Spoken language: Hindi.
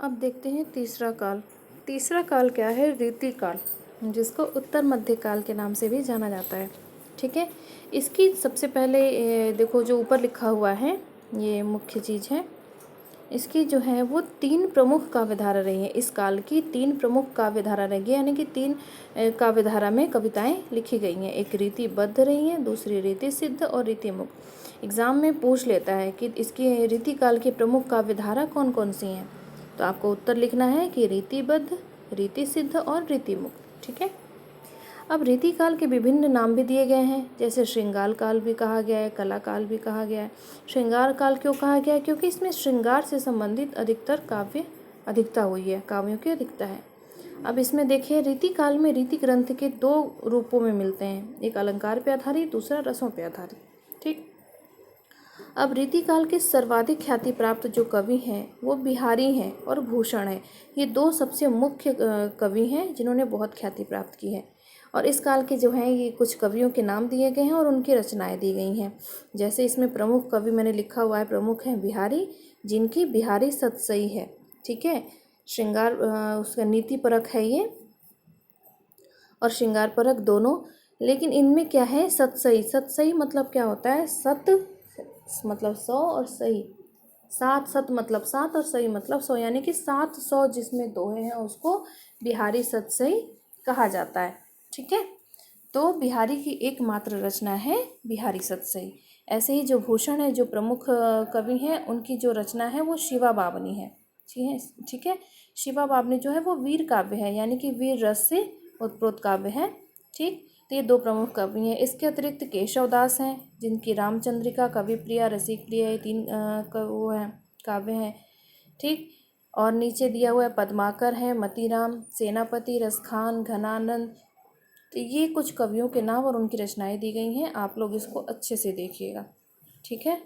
अब देखते हैं तीसरा काल। तीसरा काल क्या है? रीति काल, जिसको उत्तर मध्यकाल के नाम से भी जाना जाता है। ठीक है, इसकी सबसे पहले देखो जो ऊपर लिखा हुआ है ये मुख्य चीज़ है। इसकी जो है वो 3 प्रमुख काव्यधारा रही हैं। इस काल की 3 प्रमुख काव्यधारा रही है, यानी कि 3 काव्यधारा में कविताएं लिखी गई हैं। एक रीतिबद्ध रही है, दूसरी रीति सिद्ध और रीति मुक्त। एग्जाम में पूछ लेता है कि इसकी रीति काल की प्रमुख काव्यधारा कौन कौन सी हैं, तो आपको उत्तर लिखना है कि रीतिबद्ध, रीति सिद्ध और रीति मुक्त। ठीक है, अब रीति काल के विभिन्न नाम भी दिए गए हैं, जैसे श्रृंगार काल भी कहा गया है, कला काल भी कहा गया है। श्रृंगार काल क्यों कहा गया है? क्योंकि इसमें श्रृंगार से संबंधित अधिकतर काव्य अधिकता हुई है, काव्यों की अधिकता है। अब इसमें देखिए रीति काल में रीति ग्रंथ के 2 रूपों में मिलते हैं, एक अलंकार पे आधारित, दूसरा रसों पे आधारित। ठीक, अब रीति काल के सर्वाधिक ख्याति प्राप्त जो कवि हैं वो बिहारी हैं और भूषण हैं। ये 2 सबसे मुख्य कवि हैं जिन्होंने बहुत ख्याति प्राप्त की है। और इस काल के जो हैं ये कुछ कवियों के नाम दिए गए हैं और उनकी रचनाएं दी गई हैं। जैसे इसमें प्रमुख कवि मैंने लिखा हुआ है, प्रमुख हैं बिहारी, जिनकी बिहारी सतसई है। ठीक है, श्रृंगार उसका नीति परक है ये और श्रृंगार परक दोनों। लेकिन इनमें क्या है? सतसई। सतसई मतलब क्या होता है? सत मतलब 100 और सही 7, सत मतलब 7 और सही मतलब 100, यानी कि 700 जिसमें दोहे हैं उसको बिहारी सतसई कहा जाता है। ठीक है, तो बिहारी की एकमात्र रचना है बिहारी सतसई। ऐसे ही जो भूषण है, जो प्रमुख कवि हैं, उनकी जो रचना है वो शिवा बावनी है। ठीक है, शिवा बावनी जो है वो वीर काव्य है, यानी कि वीर रस से उत्प्रोत काव्य है। ठीक, तो ये 2 प्रमुख कवि हैं। इसके अतिरिक्त केशव दास हैं, जिनकी रामचंद्रिका, कविप्रिया, रसिकप्रिया, ये 3 वो हैं काव्य हैं। ठीक, और नीचे दिया हुआ है पद्माकर है, मतीराम, सेनापति, रसखान, घनानंद। तो ये कुछ कवियों के नाम और उनकी रचनाएं दी गई हैं। आप लोग इसको अच्छे से देखिएगा। ठीक है।